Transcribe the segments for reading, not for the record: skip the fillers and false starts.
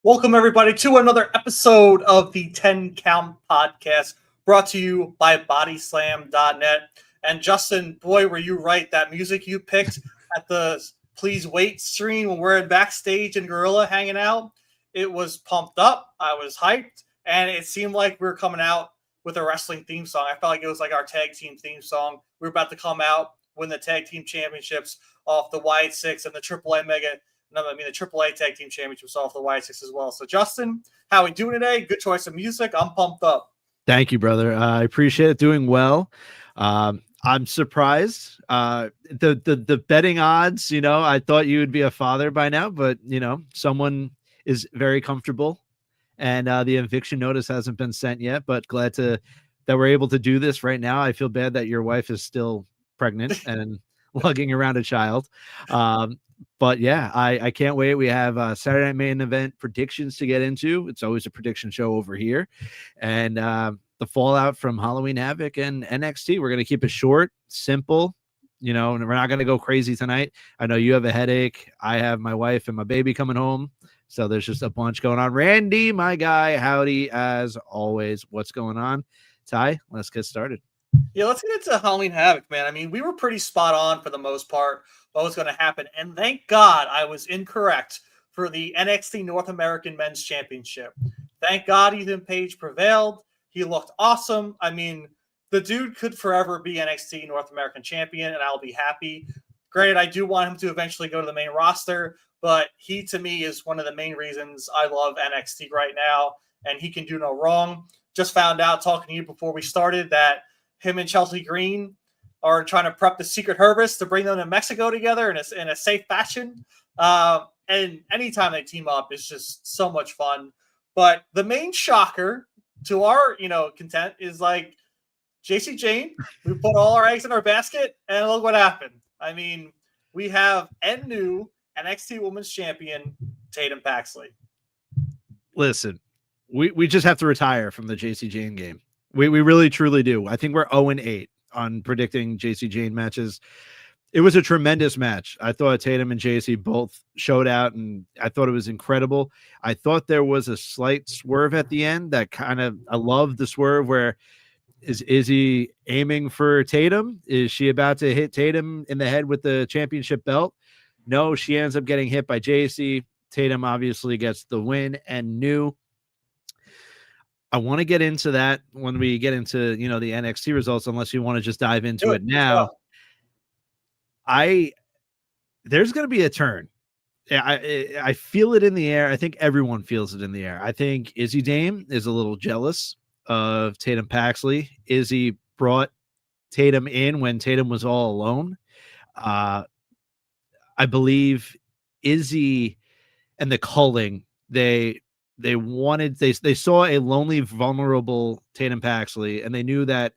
Welcome, everybody, to another episode of the 10 Count Podcast, brought to you by Bodyslam.net. And Justin, boy, were you right. That music you picked at the Please Wait screen when we're backstage in Gorilla hanging out, it was pumped up. I was hyped, and it seemed like we were coming out with a wrestling theme song. I felt like it was like our tag team theme song. We were about to come out, win the tag team championships off the Wyatt Six and the AAA Mega. No, I mean the AAA Tag Team Championships off the Wyatt Six as well. So, Justin, how we doing today? Good choice of music. I'm pumped up. Thank you, brother. I appreciate it. Doing well. I'm surprised. The betting odds, I thought you would be a father by now, but someone is very comfortable, and the eviction notice hasn't been sent yet. But glad that we're able to do this right now. I feel bad that your wife is still pregnant and lugging around a child. But yeah, I can't wait. We have Saturday Night Main Event predictions to get into. It's always a prediction show over here. And the fallout from Halloween Havoc and NXT. We're going to keep it short, simple, and we're not going to go crazy tonight. I know you have a headache. I have my wife and my baby coming home. So there's just a bunch going on. Randy, my guy, howdy, as always. What's going on? Ty, let's get started. Yeah, let's get into Halloween Havoc, man. I mean, we were pretty spot on for the most part what was going to happen. And thank God I was incorrect for the NXT North American Men's Championship. Thank God Ethan Page prevailed. He looked awesome. I mean, the dude could forever be NXT North American Champion, and I'll be happy. Granted, I do want him to eventually go to the main roster, but he, to me, is one of the main reasons I love NXT right now, and he can do no wrong. Just found out, talking to you before we started, that him and Chelsea Green are trying to prep the Secret Harvest to bring them to Mexico together in a safe fashion. And anytime they team up, it's just so much fun. But the main shocker to our, content is like JC Jane. We put all our eggs in our basket, and look what happened. I mean, we have new NXT Women's Champion, Tatum Paxley. Listen, we just have to retire from the JC Jane game. We really, truly do. I think we're 0-8 on predicting JC Jane matches. It was a tremendous match. I thought Tatum and JC both showed out, and I thought it was incredible. I thought there was a slight swerve at the end that I love the swerve where is Izzy aiming for Tatum? Is she about to hit Tatum in the head with the championship belt? No, she ends up getting hit by JC. Tatum obviously gets the win and new. I want to get into that when we get into, the NXT results, unless you want to just dive into it now. There's going to be a turn. I feel it in the air. I think everyone feels it in the air. I think Izzy Dame is a little jealous of Tatum Paxley. Izzy brought Tatum in when Tatum was all alone. I believe Izzy and the culling, they saw a lonely, vulnerable Tatum Paxley, and they knew that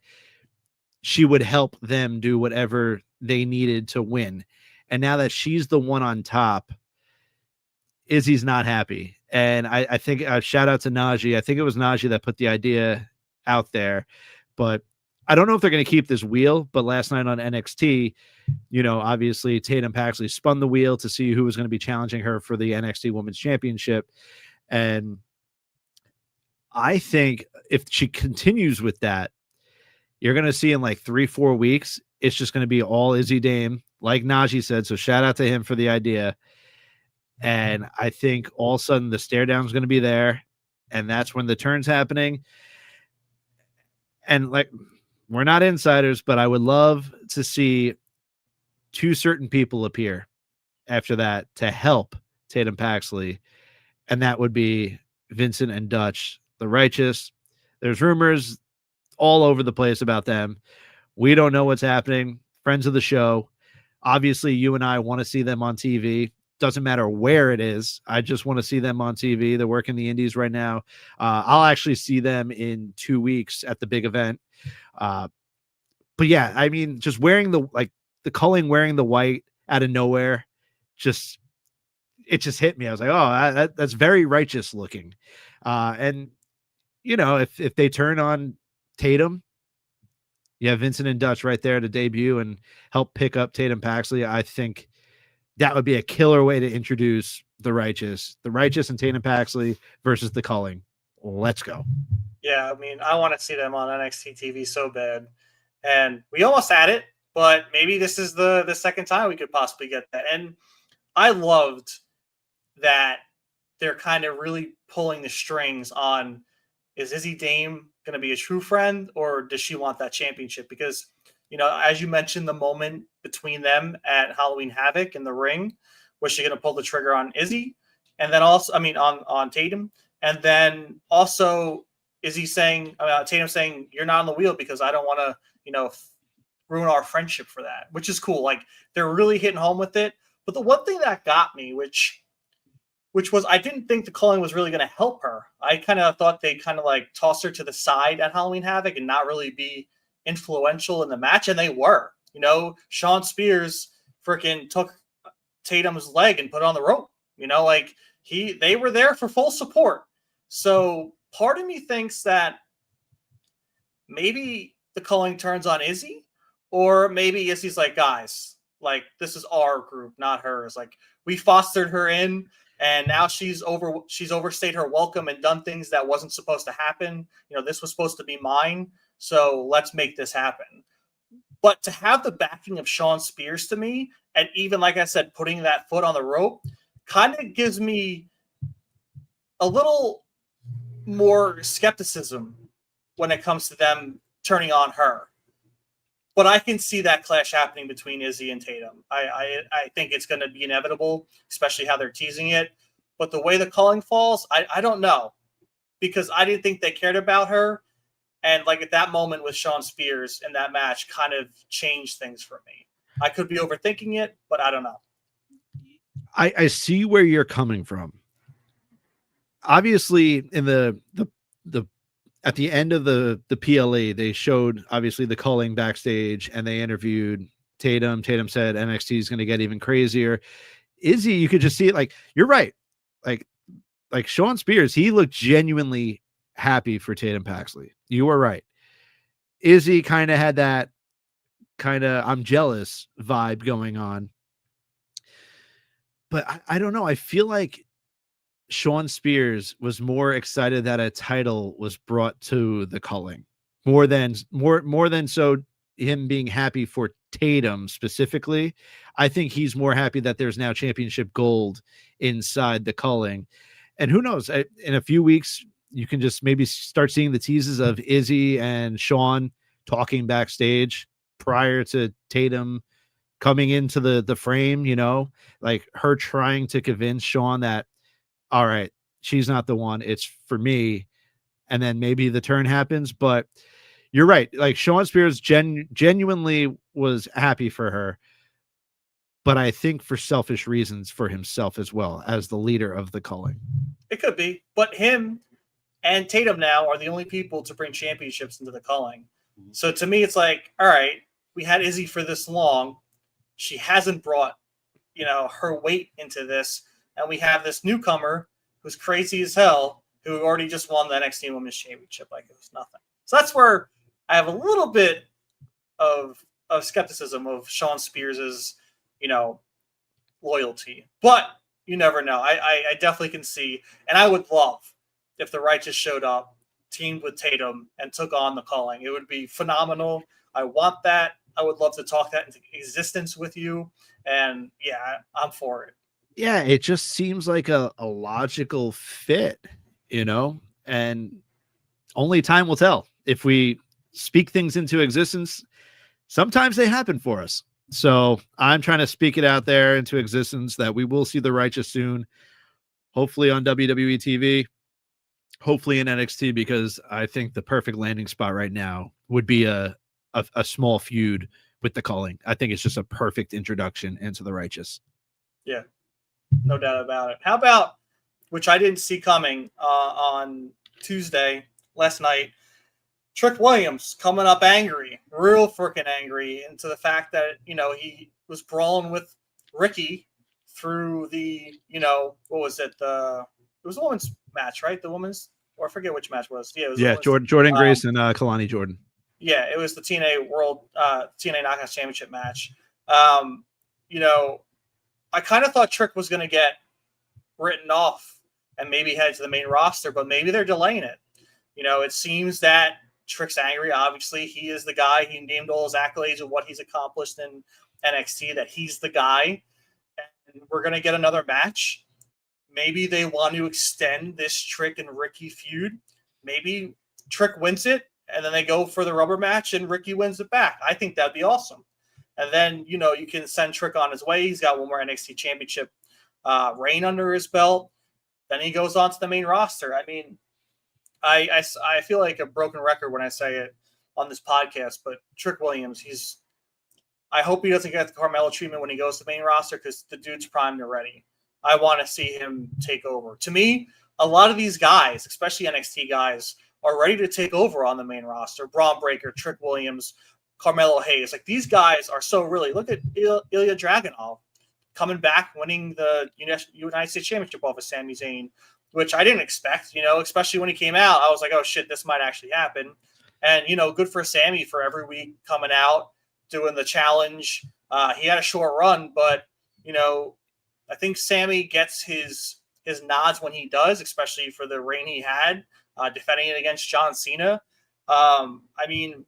she would help them do whatever they needed to win. And now that she's the one on top, Izzy's not happy. And I think shout out to Najee. I think it was Najee that put the idea out there, but I don't know if they're going to keep this wheel. But last night on NXT, obviously Tatum Paxley spun the wheel to see who was going to be challenging her for the NXT Women's Championship. And I think if she continues with that, you're going to see in like 3-4 weeks, it's just going to be all Izzy Dame, like Najee said. So shout out to him for the idea. And I think all of a sudden the stare down is going to be there. And that's when the turn's happening. And like, we're not insiders, but I would love to see two certain people appear after that to help Tatum Paxley. And that would be Vincent and Dutch, the Righteous. There's rumors all over the place about them. We don't know what's happening. Friends of the show. Obviously, you and I want to see them on TV. Doesn't matter where it is. I just want to see them on TV. They're working the indies right now. I'll actually see them in 2 weeks at the big event. But yeah, I mean, just wearing the culling, wearing the white out of nowhere, it just hit me. I was like, oh, that's very righteous looking. And if they turn on Tatum, yeah, Vincent and Dutch right there to debut and help pick up Tatum Paxley. I think that would be a killer way to introduce the Righteous and Tatum Paxley versus the Culling. Let's go. Yeah, I mean, I want to see them on NXT TV so bad, and we almost had it, but maybe this is the second time we could possibly get that. And I loved that they're kind of really pulling the strings on, is Izzy Dame going to be a true friend, or does she want that championship? Because, as you mentioned, the moment between them at Halloween Havoc in the ring, was she going to pull the trigger on Izzy? And then also, I mean, on Tatum. And then also, Izzy saying, Tatum saying, you're not on the wheel because I don't want to, ruin our friendship for that, which is cool. Like, they're really hitting home with it. But the one thing that got me, which was, I didn't think the Culling was really going to help her. I kind of thought they kind of like toss her to the side at Halloween Havoc and not really be influential in the match. And they were, Sean Spears freaking took Tatum's leg and put it on the rope, like they were there for full support. So part of me thinks that maybe the Culling turns on Izzy, or maybe Izzy's like, guys, like, this is our group, not hers. Like, we fostered her in, and now she's overstayed her welcome and done things that wasn't supposed to happen. This was supposed to be mine, so let's make this happen. But to have the backing of Sean Spears, to me, and even, like I said, putting that foot on the rope, kind of gives me a little more skepticism when it comes to them turning on her. But I can see that clash happening between Izzy and Tatum. I think it's going to be inevitable, especially how they're teasing it. But the way the Culling falls, I don't know. Because I didn't think they cared about her. And like at that moment with Sean Spears in that match kind of changed things for me. I could be overthinking it, but I don't know. I see where you're coming from. Obviously, in the at the end of the PLE, they showed obviously the Culling backstage, and they interviewed Tatum. Tatum said NXT is going to get even crazier. Izzy, you could just see it. Like, you're right. Like Sean Spears, he looked genuinely happy for Tatum Paxley. You were right. Izzy kind of had that kind of I'm jealous vibe going on. But I don't know. I feel like Sean Spears was more excited that a title was brought to the Culling more than so him being happy for Tatum specifically. I think he's more happy that there's now championship gold inside the Culling. And who knows, in a few weeks, you can just maybe start seeing the teases of Izzy and Sean talking backstage prior to Tatum coming into the frame, like her trying to convince Sean that, all right, she's not the one, it's for me. And then maybe the turn happens. But you're right. Like, Sean Spears genuinely was happy for her. But I think for selfish reasons for himself as well, as the leader of the Culling. It could be. But him and Tatum now are the only people to bring championships into the Culling. So to me, it's like, all right, we had Izzy for this long. She hasn't brought, her weight into this. And we have this newcomer who's crazy as hell, who already just won the NXT Women's Championship like it was nothing. So that's where I have a little bit of skepticism of Sean Spears's, loyalty. But you never know. I definitely can see, and I would love if the Righteous showed up, teamed with Tatum, and took on the Culling. It would be phenomenal. I want that. I would love to talk that into existence with you. And yeah, I'm for it. Yeah, it just seems like a logical fit, and only time will tell. If we speak things into existence, sometimes they happen for us. So I'm trying to speak it out there into existence that we will see the Righteous soon, hopefully on WWE TV, hopefully in NXT, because I think the perfect landing spot right now would be a small feud with the Culling. I think it's just a perfect introduction into the Righteous. Yeah. No doubt about it. How about, which I didn't see coming on Tuesday, last night, Trick Williams coming up angry, real freaking angry, into the fact that, he was brawling with Ricky through the, what was it? It was a women's match, right? The women's, or I forget which match was. Yeah, it was Jordan Grace and Kalani Jordan. Yeah, it was the TNA Knockouts Championship match. I kind of thought Trick was going to get written off and maybe head to the main roster, but maybe they're delaying it. It seems that Trick's angry. Obviously, he is the guy. He named all his accolades of what he's accomplished in NXT, that he's the guy. And we're going to get another match. Maybe they want to extend this Trick and Ricky feud. Maybe Trick wins it, and then they go for the rubber match, and Ricky wins it back. I think that'd be awesome. And then, you can send Trick on his way. He's got one more NXT championship reign under his belt. Then he goes on to the main roster. I mean, I feel like a broken record when I say it on this podcast, but Trick Williams, I hope he doesn't get the Carmelo treatment when he goes to the main roster, because the dude's primed and ready. I want to see him take over. To me, a lot of these guys, especially NXT guys, are ready to take over on the main roster. Braun Breaker, Trick Williams, Carmelo Hayes. Like, these guys are so really. Look at Ilya Dragunov coming back, winning the United States Championship off of Sami Zayn, which I didn't expect, especially when he came out. I was like, oh, shit, this might actually happen. And, good for Sami for every week coming out, doing the challenge. He had a short run, but, I think Sami gets his nods when he does, especially for the reign he had, defending it against John Cena. I mean,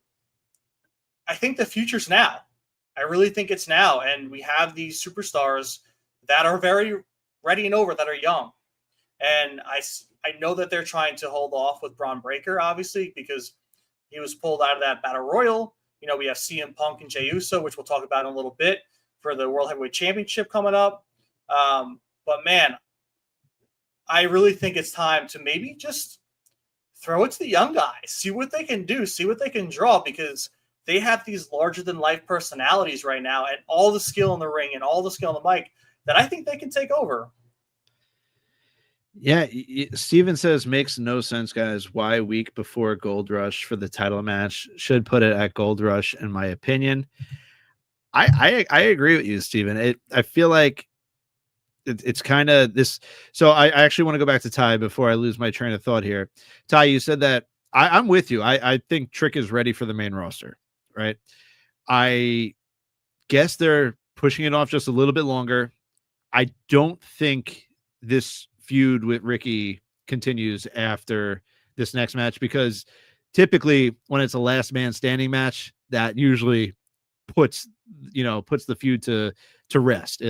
I think the future's now. I really think it's now. And we have these superstars that are very ready and over, that are young. And I know that they're trying to hold off with Braun Breaker, obviously, because he was pulled out of that Battle Royal. We have CM Punk and Jey Uso, which we'll talk about in a little bit, for the World Heavyweight Championship coming up. But, man, I really think it's time to maybe just throw it to the young guys, see what they can do, see what they can draw, because they have these larger-than-life personalities right now and all the skill in the ring and all the skill on the mic that I think they can take over. Yeah, Steven says, makes no sense, guys. Why week before Gold Rush for the title match? Should put it at Gold Rush, in my opinion. I agree with you, Steven. I feel like it's kind of this. So I actually want to go back to Ty before I lose my train of thought here. Ty, you said that. I'm with you. I think Trick is ready for the main roster, right? I guess they're pushing it off just a little bit longer. I don't think this feud with Ricky continues after this next match, because typically when it's a last man standing match, that usually puts the feud to rest.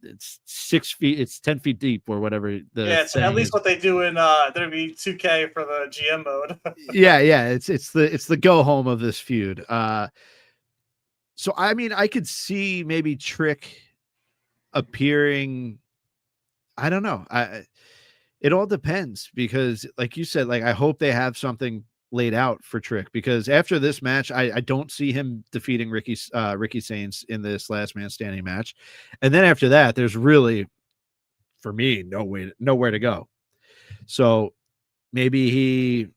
It's 6 feet, it's 10 feet deep, or whatever. It's at least what they do in WWE 2K for the GM mode. yeah. It's the go home of this feud. So I mean, I could see maybe Trick appearing. I don't know. It all depends, because like you said, like, I hope they have something laid out for Trick, because after this match, I don't see him defeating Ricky Sainz in this last man standing match. And then after that, there's really, for me, nowhere to go. So maybe he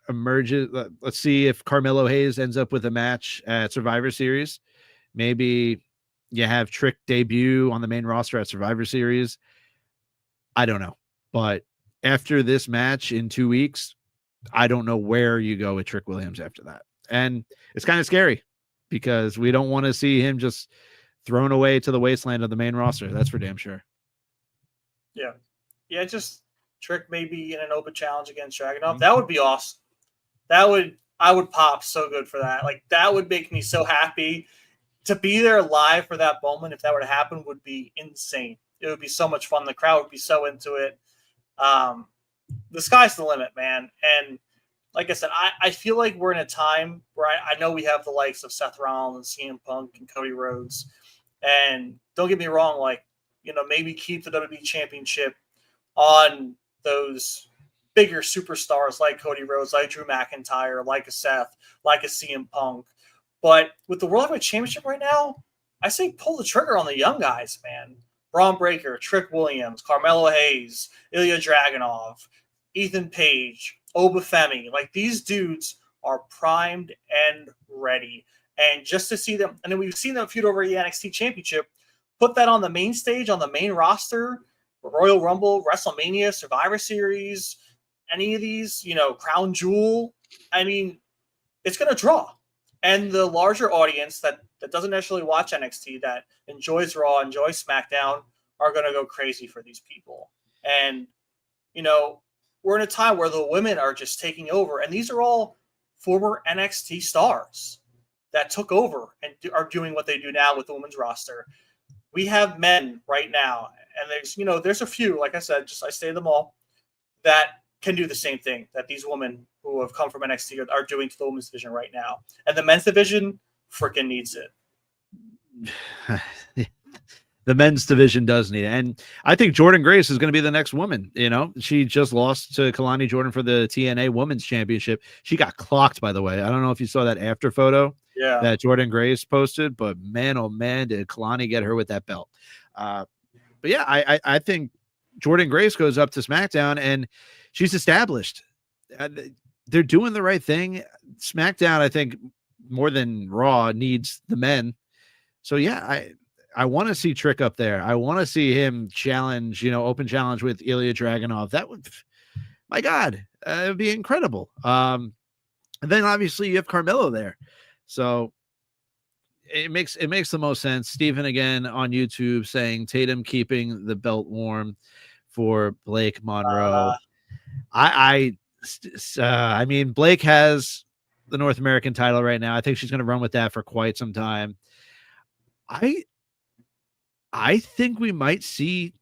emerges. Let's see if Carmelo Hayes ends up with a match at Survivor Series. Maybe you have Trick debut on the main roster at Survivor Series. I don't know. But after this match in 2 weeks, I don't know where you go with Trick Williams after that. And it's kind of scary, because we don't want to see him just thrown away to the wasteland of the main roster. That's for damn sure. Yeah, just Trick maybe in an open challenge against Dragunov. That would be awesome. I would pop so good for that. Like, that would make me so happy. To be there live for that moment, if that were to happen, would be insane. It would be so much fun. The crowd would be so into it. The sky's the limit, man. And like I said, I feel like we're in a time where I know we have the likes of Seth Rollins and CM Punk and Cody Rhodes. And don't get me wrong, like, maybe keep the WWE Championship on those bigger superstars like Cody Rhodes, like Drew McIntyre, like a Seth, like a CM Punk. But with the World Heavyweight Championship right now, I say pull the trigger on the young guys, man. Braun Breaker, Trick Williams, Carmelo Hayes, Ilya Dragunov, Ethan Page, Obafemi. Like, these dudes are primed and ready. And just to see them, and then we've seen them feud over the NXT Championship, put that on the main stage, on the main roster, Royal Rumble, WrestleMania, Survivor Series, any of these, Crown Jewel. I mean, it's going to draw. And the larger audience that doesn't necessarily watch NXT, that enjoys Raw, enjoys SmackDown, are going to go crazy for these people. And, you know, we're in a time where the women are just taking over. And these are all former NXT stars that took over and are doing what they do now with the women's roster. We have men right now, and there's a few, like I said, I say them all, that can do the same thing that these women who have come from NXT are doing to the women's division right now. And the men's division freaking needs it. The men's division does need it. And I think Jordynne Grace is going to be the next woman. You know, she just lost to Kalani Jordan for the TNA Women's Championship. She got clocked, by the way. I don't know if you saw that after photo that Jordynne Grace posted, but man, oh man, did Kalani get her with that belt. But yeah, I think Jordynne Grace goes up to SmackDown and she's established. They're doing the right thing. SmackDown, I think, more than Raw, needs the men. So yeah, I want to see Trick up there. I want to see him challenge, open challenge with Ilya Dragunov. That would, my God, it would be incredible. And then obviously you have Carmelo there. So it makes the most sense. Steven again on YouTube saying Tatum keeping the belt warm for Blake Monroe. I mean, Blake has the North American title right now. I think she's going to run with that for quite some time. I think we might see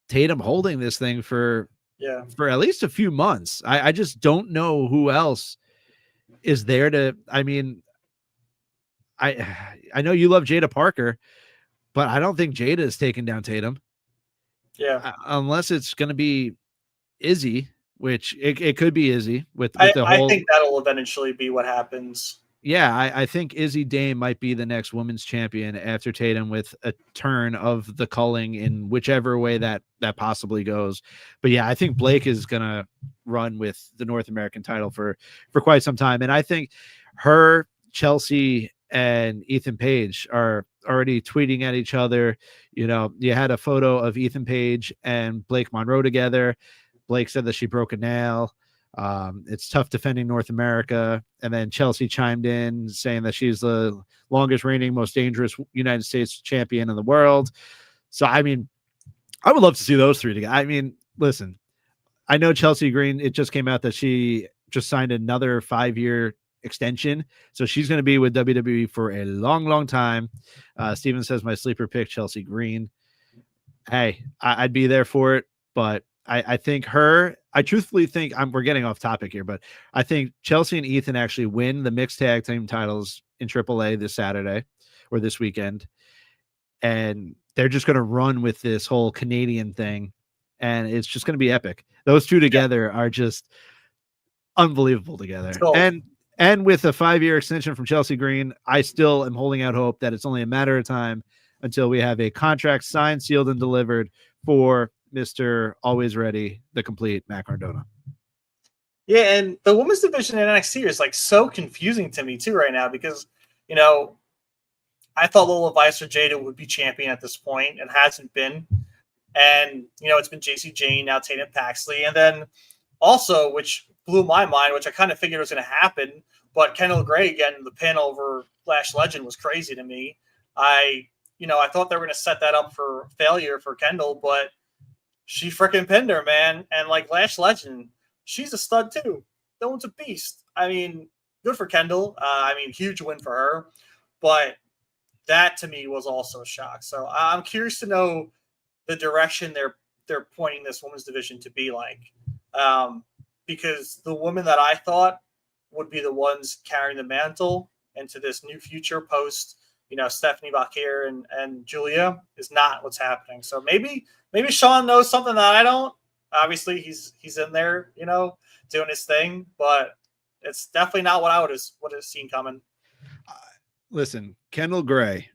Tatum holding this thing for at least a few months. I just don't know who else is there to. I mean, I know you love Jada Parker, but I don't think Jada is taking down Tatum. Yeah, unless it's going to be Izzy, which it could be Izzy with the whole. I think that'll eventually be what happens. Yeah, I think Izzy Dame might be the next women's champion after Tatum with a turn of the culling in whichever way that possibly goes. But yeah, I think Blake is going to run with the North American title for quite some time. And I think her, Chelsea, and Ethan Page are already tweeting at each other. You had a photo of Ethan Page and Blake Monroe together. Blake said that she broke a nail. It's tough defending North America. And then Chelsea chimed in saying that she's the longest reigning, most dangerous United States champion in the world. So, I mean, I would love to see those three together. I mean, listen, I know Chelsea Green, it just came out that she just signed another 5-year extension. So she's going to be with WWE for a long, long time. Steven says my sleeper pick, Chelsea Green. Hey, I'd be there for it, but I think I truthfully think we're getting off topic here, but I think Chelsea and Ethan actually win the mixed tag team titles in AAA this Saturday or this weekend. And they're just going to run with this whole Canadian thing. And it's just going to be epic. Those two together are just unbelievable together. Cool. And with a 5-year extension from Chelsea Green, I still am holding out hope that it's only a matter of time until we have a contract signed, sealed, and delivered for Mr. Always Ready, the complete Matt Cardona. Yeah, and the women's division in NXT is like so confusing to me too right now because, I thought Lola Vice or Jada would be champion at this point and hasn't been. And, it's been JC Jane, now Tatum Paxley. And then also, which blew my mind, which I kind of figured was going to happen, but Kendall Gray getting the pin over Lash Legend was crazy to me. I thought they were going to set that up for failure for Kendall, but she freaking pinned her, man. And like Lash Legend, she's a stud too. That one's a beast. I mean, good for Kendall. Huge win for her. But that to me was also a shock. So I'm curious to know the direction they're pointing this women's division to be like. Because the women that I thought would be the ones carrying the mantle into this new future post, Stephanie Bakir and Julia is not what's happening. So maybe Sean knows something that I don't. Obviously, he's in there, doing his thing, but it's definitely not what I would have seen coming. Listen, Kendall Gray,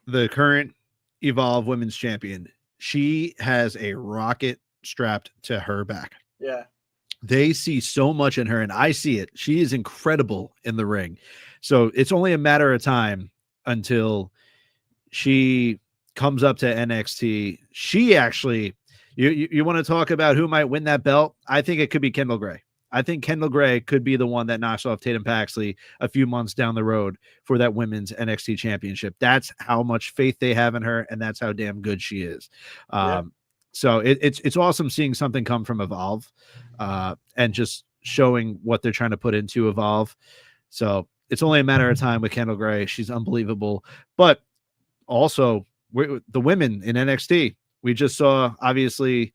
the current Evolve Women's Champion, she has a rocket strapped to her back. Yeah. They see so much in her, and I see it. She is incredible in the ring. So it's only a matter of time until she comes up to NXT. She actually, you want to talk about who might win that belt? I think it could be Kendall Gray. I think Kendall Gray could be the one that knocks off Tatum Paxley a few months down the road for that women's NXT championship. That's how much faith they have in her, and that's how damn good she is. Yeah. So it's awesome seeing something come from Evolve, and just showing what they're trying to put into Evolve. So it's only a matter of time with Kendall Gray. She's unbelievable. But also, the women in NXT, we just saw, obviously,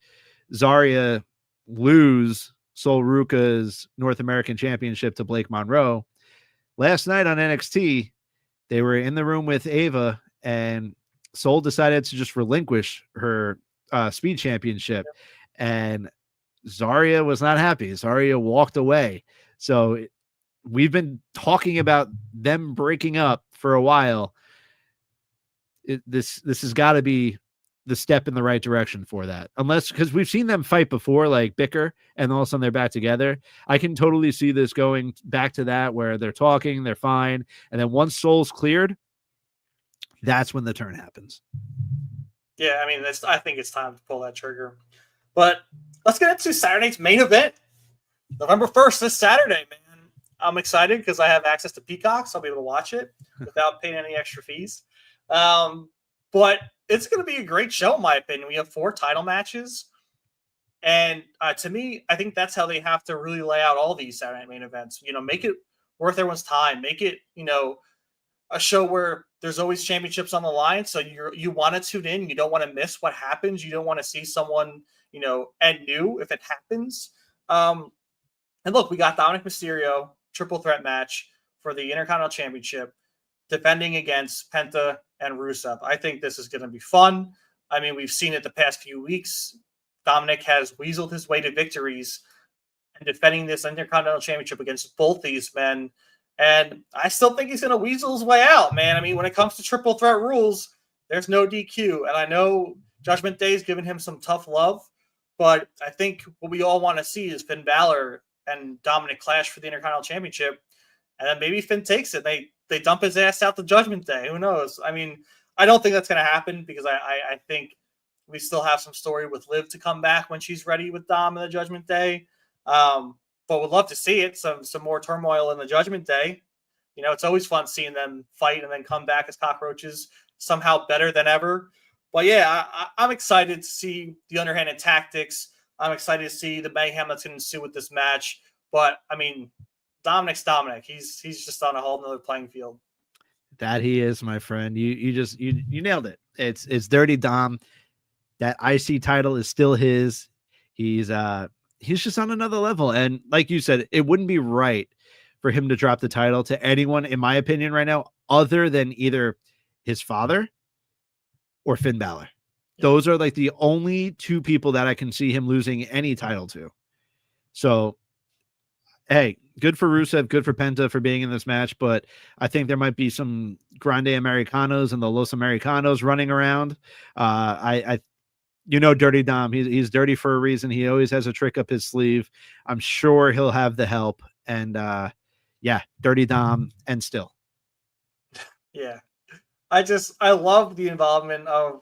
Zarya lose Sol Ruka's North American Championship to Blake Monroe. Last night on NXT, they were in the room with Ava, and Sol decided to just relinquish her Speed Championship, and Zarya was not happy. Zarya walked away. So we've been talking about them breaking up for a while. This has got to be the step in the right direction for that. Unless, because we've seen them fight before, like bicker, and all of a sudden they're back together. I can totally see this going back to that, where they're talking, they're fine, and then once Sol's cleared, that's when the turn happens. Yeah, I mean, I think it's time to pull that trigger. But let's get into Saturday's main event. November 1st, this Saturday, man. I'm excited because I have access to Peacock, so I'll be able to watch it without paying any extra fees. But it's going to be a great show, in my opinion. We have 4 title matches. And to me, I think that's how they have to really lay out all these Saturday main events. Make it worth everyone's time. Make it, a show where there's always championships on the line. So you want to tune in. You don't want to miss what happens. You don't want to see someone, end new if it happens. And look, we got Dominic Mysterio, triple threat match for the Intercontinental Championship, defending against Penta and Rusev. I think this is going to be fun. I mean, we've seen it the past few weeks. Dominic has weaseled his way to victories and defending this Intercontinental Championship against both these men. And I still think he's going to weasel his way out, man. I mean, when it comes to triple threat rules, there's no DQ. And I know Judgment Day is giving him some tough love, but I think what we all want to see is Finn Balor and Dominic clash for the Intercontinental Championship. And then maybe Finn takes it. They dump his ass out the Judgment Day. Who knows? I mean, I don't think that's going to happen because I think we still have some story with Liv to come back when she's ready with Dom in the Judgment Day. But would love to see it. Some more turmoil in the Judgment Day. It's always fun seeing them fight and then come back as cockroaches, somehow better than ever. But yeah, I'm excited to see the underhanded tactics. I'm excited to see the mayhem that's going to ensue with this match. But I mean, Dominic's Dominic. He's just on a whole nother playing field. That he is, my friend. You nailed it. It's Dirty Dom. That IC title is still his. He's just on another level. And like you said, it wouldn't be right for him to drop the title to anyone, in my opinion, right now, other than either his father or Finn Balor. Those are like the only 2 people that I can see him losing any title to. So, hey, good for Rusev, good for Penta for being in this match, but I think there might be some Grande Americanos and the Los Americanos running around. Dirty Dom, he's dirty for a reason. He always has a trick up his sleeve. I'm sure he'll have the help. And Dirty Dom and still. Yeah. I love the involvement of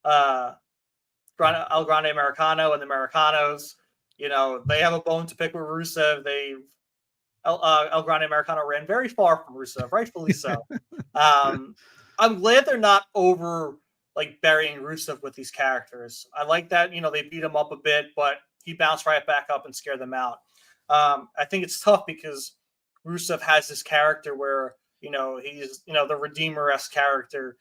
El Grande Americano and the Americanos. They have a bone to pick with Rusev. El Grande Americano ran very far from Rusev, rightfully so. I'm glad they're not over burying Rusev with these characters. I like that, they beat him up a bit, but he bounced right back up and scared them out. I think it's tough because Rusev has this character where, he's, the Redeemer-esque character,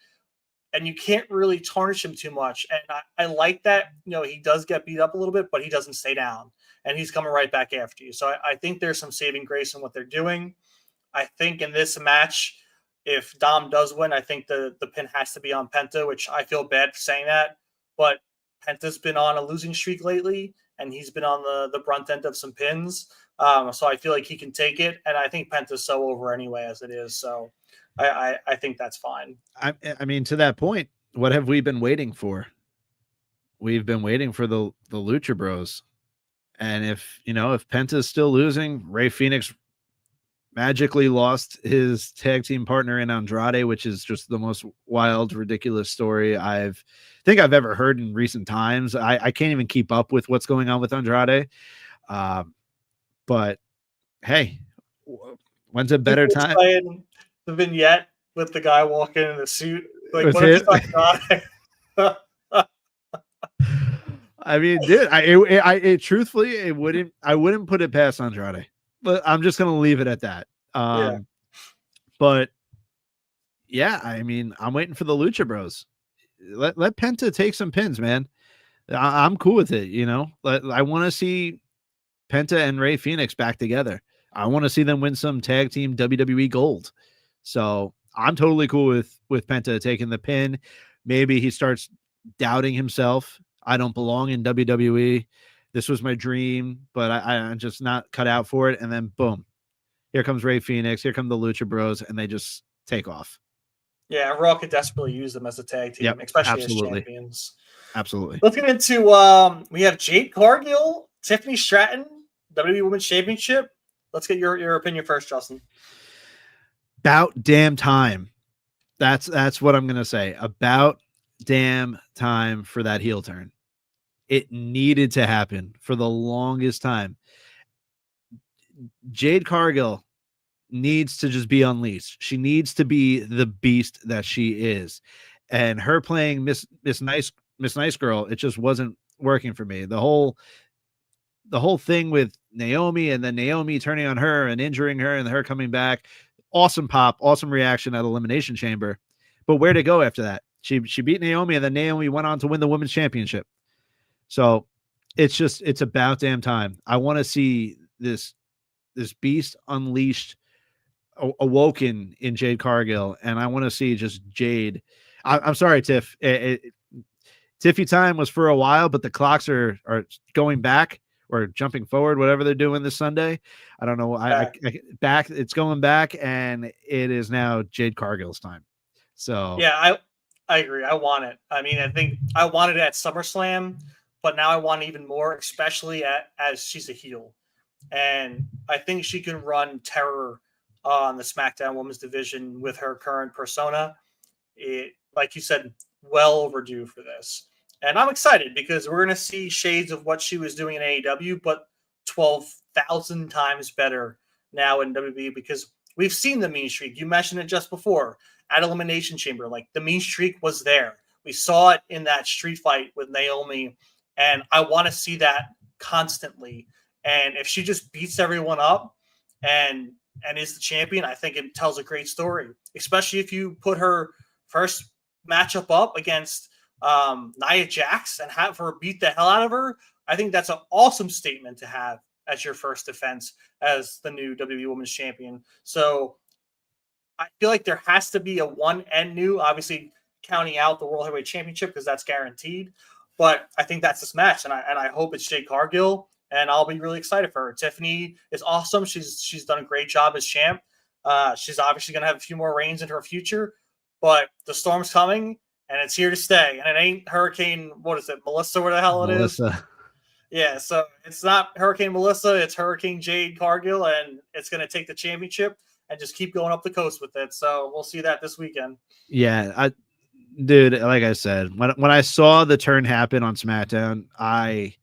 and you can't really tarnish him too much. And I like that, he does get beat up a little bit, but he doesn't stay down, and he's coming right back after you. So I think there's some saving grace in what they're doing. I think in this match, if Dom does win, I think the pin has to be on Penta, which I feel bad for saying that, but Penta's been on a losing streak lately, and he's been on the brunt end of some pins. So I feel like he can take it, and I think Penta's so over anyway as it is. So I think that's fine. I mean, to that point, what have we been waiting for? We've been waiting for the Lucha Bros, and if Penta's still losing, Rey Fénix magically lost his tag team partner in Andrade, which is just the most wild, ridiculous story I've ever heard in recent times. I can't even keep up with what's going on with Andrade. But hey, when's a better People time playing the vignette with the guy walking in a suit. Like, with what if him? it's Andrade? I mean, dude, truthfully, I wouldn't put it past Andrade, but I'm just gonna leave it at that. Yeah. But yeah, I mean, I'm waiting for the Lucha Bros. Let Penta take some pins, man. I'm cool with it. I want to see Penta and Rey Fenix back together. I want to see them win some tag team WWE gold. So I'm totally cool with Penta taking the pin. Maybe he starts doubting himself. I don't belong in WWE. This was my dream, but I'm just not cut out for it. And then boom, here comes Rey Fenix. Here come the Lucha Bros, and they just take off. Yeah, Raw could desperately use them as a tag team, Yep, especially as absolutely, champions. absolutely. Let's get into we have Jade Cargill, Tiffany Stratton, WWE Women's Championship. Let's get your opinion first, Justin. About damn time. That's what I'm gonna say. About damn time for that heel turn. It needed to happen for the longest time. Jade Cargill needs to just be unleashed. She needs to be the beast that she is. And her playing Miss Nice Girl, it just wasn't working for me. The whole thing with Naomi and then Naomi turning on her and injuring her and her coming back, awesome pop, awesome reaction at Elimination Chamber. But where to go after that? She beat Naomi and then Naomi went on to win the women's championship. So it's about damn time. I want to see this beast unleashed, awoken in Jade Cargill, and I want to see just Jade. I'm sorry, Tiff. Tiffy time was for a while, but the clocks are going back or jumping forward, whatever they're doing this Sunday. I don't know. Back. It's going back, and it is now Jade Cargill's time. So yeah, I agree. I want it. I mean, I think I wanted it at SummerSlam, but now I want even more, especially as she's a heel. And I think she can run terror on the SmackDown Women's Division with her current persona. It, like you said, well overdue for this. And I'm excited because we're going to see shades of what she was doing in AEW, but 12,000 times better now in WWE because we've seen the mean streak. You mentioned it just before at Elimination Chamber. Like the mean streak was there. We saw it in that street fight with Naomi, and I want to see that constantly. And if she just beats everyone up and is the champion, I think it tells a great story, especially if you put her first matchup up against Nia Jax and have her beat the hell out of her. I think that's an awesome statement to have as your first defense as the new WWE Women's Champion. So I feel like there has to be a one and new, obviously counting out the World Heavyweight Championship because that's guaranteed. But I think that's this match, and I hope it's Jade Cargill, and I'll be really excited for her. Tiffany is awesome. She's done a great job as champ. She's obviously going to have a few more reigns in her future, but the storm's coming, and it's here to stay. And it ain't Hurricane, what is it, Melissa, where the hell it is? Yeah, so it's not Hurricane Melissa, it's Hurricane Jade Cargill, and it's going to take the championship and just keep going up the coast with it. So we'll see that this weekend. Yeah, dude, like I said, when I saw the turn happen on SmackDown, I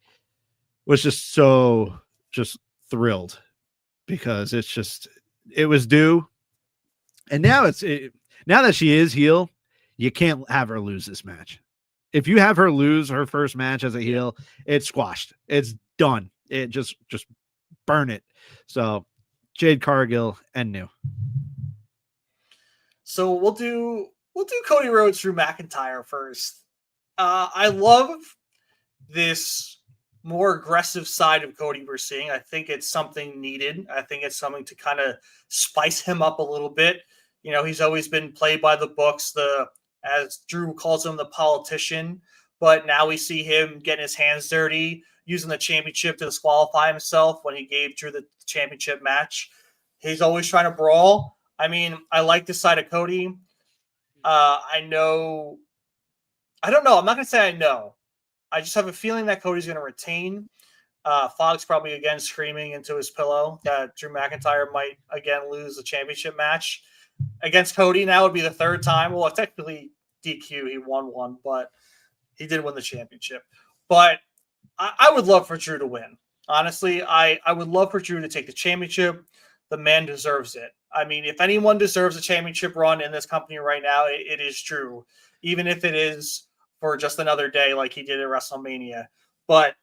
was just so thrilled because it was due. And now now that she is heel, you can't have her lose this match. If you have her lose her first match as a heel, it's squashed. It's done. It just burn it. So Jade Cargill and new. So we'll do Cody Rhodes through McIntyre first. I love this more aggressive side of Cody we're seeing. I think it's something needed. I think it's something to kind of spice him up a little bit. You know, he's always been played by the books, as Drew calls him, the politician. But now we see him getting his hands dirty, using the championship to disqualify himself when he gave Drew the championship match. He's always trying to brawl. I mean, I like this side of Cody. I don't know. I'm not going to say I know. I just have a feeling that Cody's going to retain. Fogg's probably again screaming into his pillow that Drew McIntyre might again lose the championship match against Cody. Now would be the third time. Well, technically DQ, he won one, but he did win the championship. But I would love for Drew to win. Honestly, I would love for Drew to take the championship. The man deserves it. I mean, if anyone deserves a championship run in this company right now, it is Drew, even if it is for just another day like he did at WrestleMania. But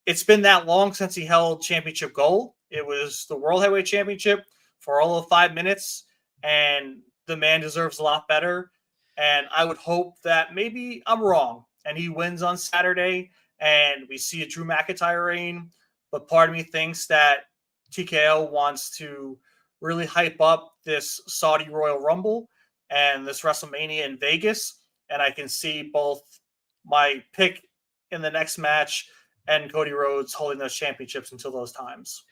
it's been that long since he held championship gold. It was the World Heavyweight Championship for all of 5 minutes, and the man deserves a lot better. And I would hope that maybe I'm wrong and he wins on Saturday and we see a Drew McIntyre reign. But part of me thinks that TKO wants to really hype up this Saudi Royal Rumble and this WrestleMania in Vegas. And I can see both my pick in the next match and Cody Rhodes holding those championships until those times.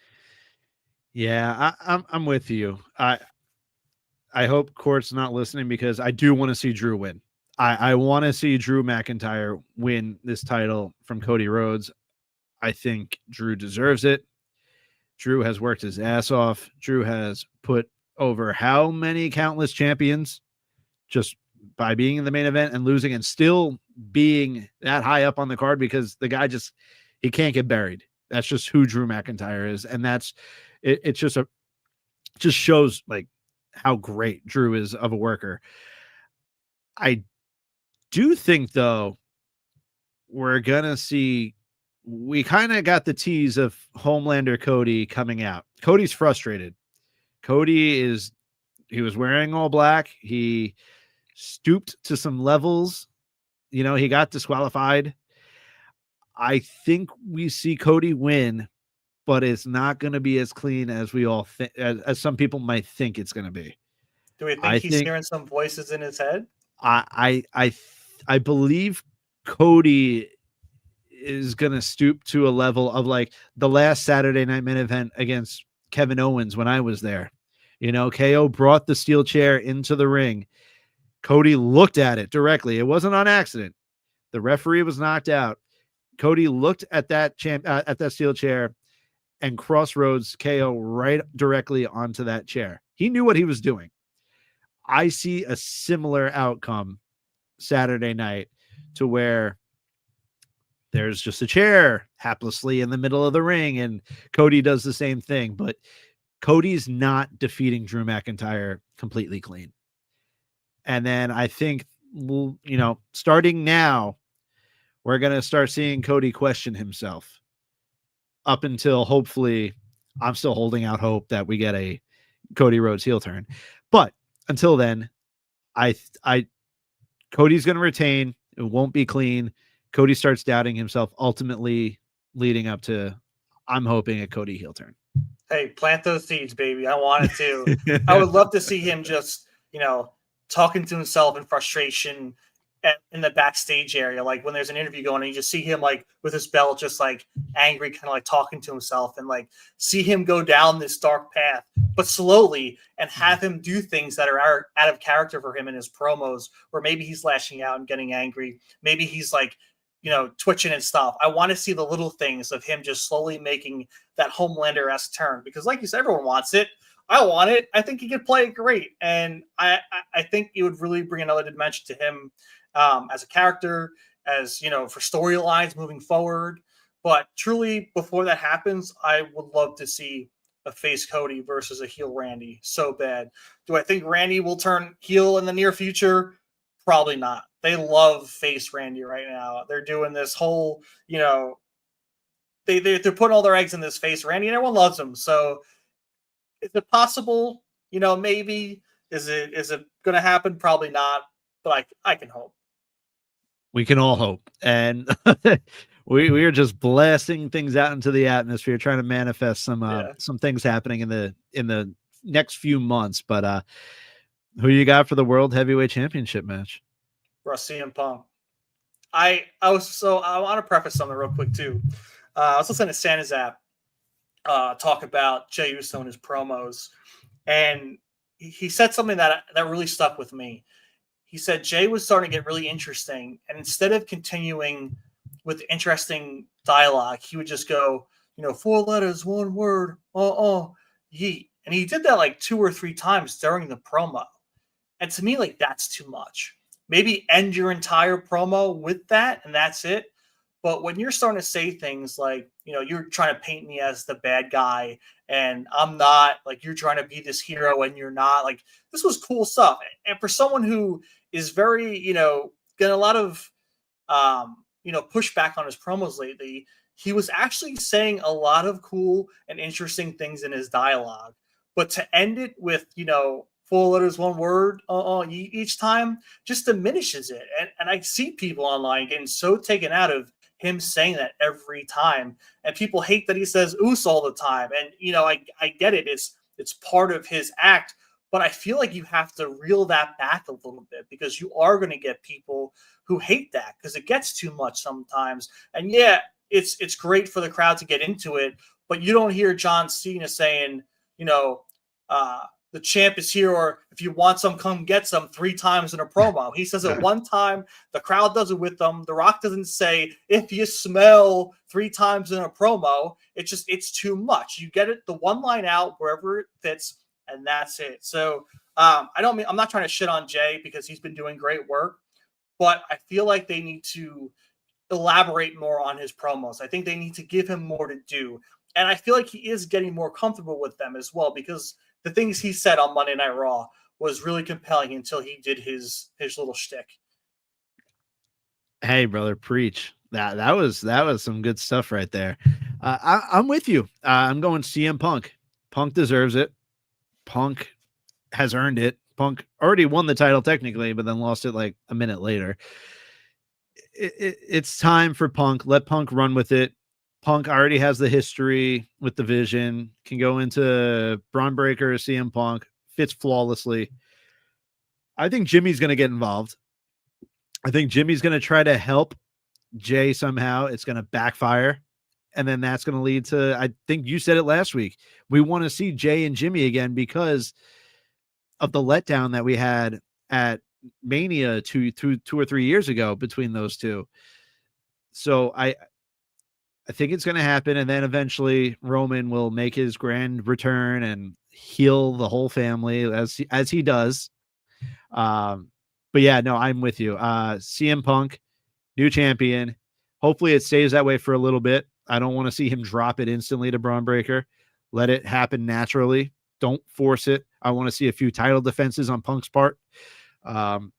Yeah, I'm with you. I hope Court's not listening because I do want to see Drew win. I want to see Drew McIntyre win this title from Cody Rhodes. I think Drew deserves it. Drew has worked his ass off. Drew has put over how many countless champions just by being in the main event and losing and still being that high up on the card because the guy he can't get buried. That's just who Drew McIntyre is. And that's it's just just shows like how great Drew is of a worker. I do think though, we're going to see, we kind of got the tease of Homelander Cody coming out. Cody's frustrated. He was wearing all black. He stooped to some levels. He got disqualified. I think we see Cody win, but it's not going to be as clean as we all think, as some people might think it's going to be. Do we think he's hearing some voices in his head? I believe Cody is going to stoop to a level of like the last Saturday Night Main Event against Kevin Owens when I was there. KO brought the steel chair into the ring. Cody looked at it directly. It wasn't on accident. The referee was knocked out. Cody looked at that steel chair and crossroads KO right directly onto that chair. He knew what he was doing. I see a similar outcome Saturday night to where there's just a chair haplessly in the middle of the ring and Cody does the same thing, but Cody's not defeating Drew McIntyre completely clean. And then I think, starting now, we're going to start seeing Cody question himself up until hopefully I'm still holding out hope that we get a Cody Rhodes heel turn. But until then, Cody's going to retain. It won't be clean. Cody starts doubting himself, ultimately leading up to, I'm hoping, a Cody heel turn. Hey, plant those seeds, baby. I want it to. I would love to see him just, talking to himself in frustration in the backstage area. Like when there's an interview going and you just see him like with his belt, just like angry, kind of like talking to himself and like see him go down this dark path, but slowly, and have him do things that are out of character for him in his promos, where maybe he's lashing out and getting angry. Maybe he's like, twitching and stuff. I want to see the little things of him just slowly making that Homelander-esque turn, because like you said, everyone wants it. I want it. I think he could play it great. And I think it would really bring another dimension to him as a character, as, for storylines moving forward. But truly, before that happens, I would love to see a face Cody versus a heel Randy so bad. Do I think Randy will turn heel in the near future? Probably not. They love face Randy right now. They're doing this whole, they're putting all their eggs in this face Randy, and everyone loves him. So is it possible? Maybe. Is it going to happen? Probably not. But I can hope. We can all hope. And we are just blasting things out into the atmosphere, trying to manifest some things happening in the next few months. But who you got for the World Heavyweight Championship match? CM Punk. I want to preface something real quick too. I was listening to Santa's app talk about Jey Uso in his promos, and he said something that really stuck with me. He said Jey was starting to get really interesting, and instead of continuing with interesting dialogue, he would just go, 4 letters, 1 word, yeet. And he did that like 2 or 3 times during the promo. And to me, like, that's too much. Maybe end your entire promo with that, and that's it. But when you're starting to say things like, you're trying to paint me as the bad guy and I'm not, like, you're trying to be this hero and you're not. Like, this was cool stuff. And for someone who is very, getting a lot of pushback on his promos lately, he was actually saying a lot of cool and interesting things in his dialogue. But to end it with, four letters, one word each time just diminishes it. And I see people online getting so taken out of him saying that every time. And people hate that he says oos all the time. And, I get it. It's part of his act. But I feel like you have to reel that back a little bit because you are going to get people who hate that because it gets too much sometimes. And yeah, it's great for the crowd to get into it, but you don't hear John Cena saying, the champ is here, or if you want some, come get some 3 times in a promo. He says it one time, the crowd does it with them. The Rock doesn't say, if you smell 3 times in a promo. It's too much. You get it the one line out wherever it fits, and that's it. So I'm not trying to shit on Jay because he's been doing great work, but I feel like they need to elaborate more on his promos. I think they need to give him more to do. And I feel like he is getting more comfortable with them as well, because the things he said on Monday Night Raw was really compelling until he did his little shtick. Hey, brother, preach. That was some good stuff right there. I'm with you. I'm going CM Punk. Punk deserves it. Punk has earned it. Punk already won the title technically, but then lost it like a minute later. It's time for Punk. Let Punk run with it. Punk already has the history with the Vision, can go into Braun Breaker, CM Punk, fits flawlessly. I think Jimmy's going to get involved. I think Jimmy's going to try to help Jay somehow. It's going to backfire. And then that's going to lead to, I think you said it last week, we want to see Jay and Jimmy again because of the letdown that we had at Mania two or 3 years ago between those two. So I think it's going to happen. And then eventually Roman will make his grand return and heal the whole family as he does. But yeah, no, I'm with you. CM Punk, new champion. Hopefully it stays that way for a little bit. I don't want to see him drop it instantly to Braun Breaker. Let it happen naturally. Don't force it. I want to see a few title defenses on Punk's part. And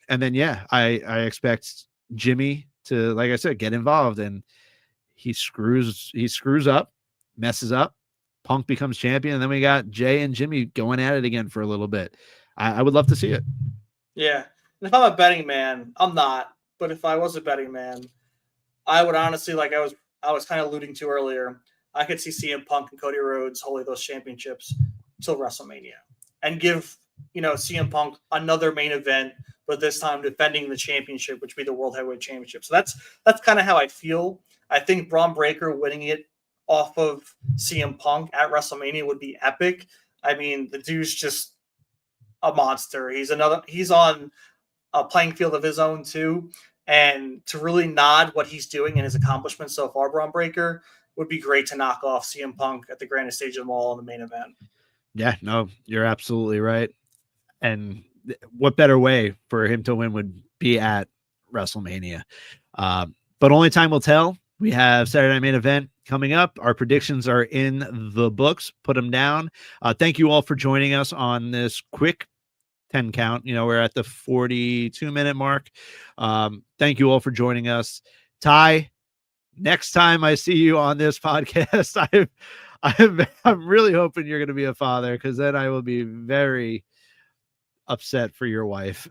then, yeah, I expect Jimmy to, like I said, get involved, and he screws up, messes up. Punk becomes champion. And then we got Jay and Jimmy going at it again for a little bit. I would love to see it. Yeah. And if I'm a betting man, I'm not, but if I was a betting man, I would honestly, like I was kind of alluding to earlier, I could see CM Punk and Cody Rhodes holding those championships till WrestleMania and give, CM Punk another main event, but this time defending the championship, which would be the World Heavyweight Championship. So that's kind of how I feel. I think Braun Breaker winning it off of CM Punk at WrestleMania would be epic. I mean, the dude's just a monster. He's on a playing field of his own too. And to really nod what he's doing and his accomplishments so far, Braun Breaker, would be great to knock off CM Punk at the grandest stage of them all in the main event. Yeah, no, you're absolutely right. And what better way for him to win would be at WrestleMania. But only time will tell. We have Saturday Night Main Event coming up. Our predictions are in the books. Put them down. Thank you all for joining us on this quick 10 count. We're at the 42-minute mark. Thank you all for joining us. Ty, next time I see you on this podcast, I'm really hoping you're going to be a father, because then I will be very upset for your wife.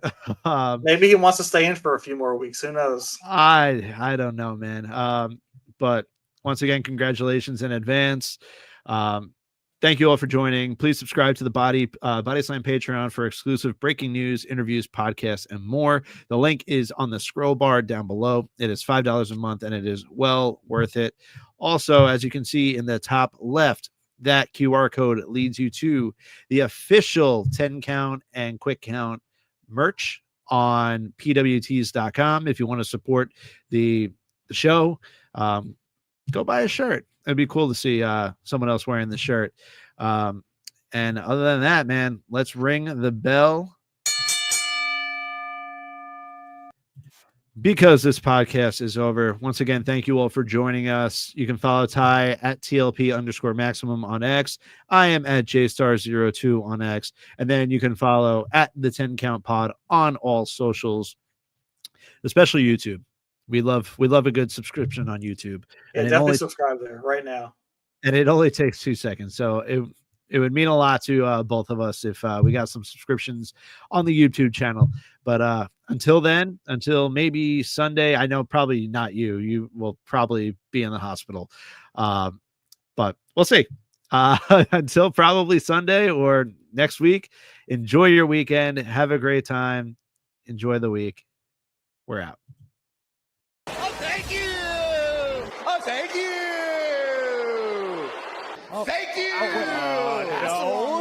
Maybe he wants to stay in for a few more weeks. Who knows? I don't know, man. But once again, congratulations in advance. Thank you all for joining. Please subscribe to the Body Slam Patreon for exclusive breaking news, interviews, podcasts, and more. The link is on the scroll bar down below. It is $5 a month, and it is well worth it. Also, as you can see in the top left, that QR code leads you to the official 10 count and quick count merch on pwts.com. If you want to support the show, go buy a shirt. It'd be cool to see someone else wearing the shirt. And other than that, man, let's ring the bell. because this podcast is over. Once again, thank you all for joining us. You can follow Ty at TLP_maximum on X. I am at JStar02 on X. And then you can follow at the 10 Count Pod on all socials, especially YouTube. We love a good subscription on YouTube. Yeah, And definitely subscribe there right now. And it only takes 2 seconds. So it would mean a lot to both of us if we got some subscriptions on the YouTube channel. But until then, until maybe Sunday, I know probably not you. You will probably be in the hospital. But we'll see. Until probably Sunday or next week, enjoy your weekend. Have a great time. Enjoy the week. We're out. Oh, thank you. Oh, thank you. Thank you. Oh, no.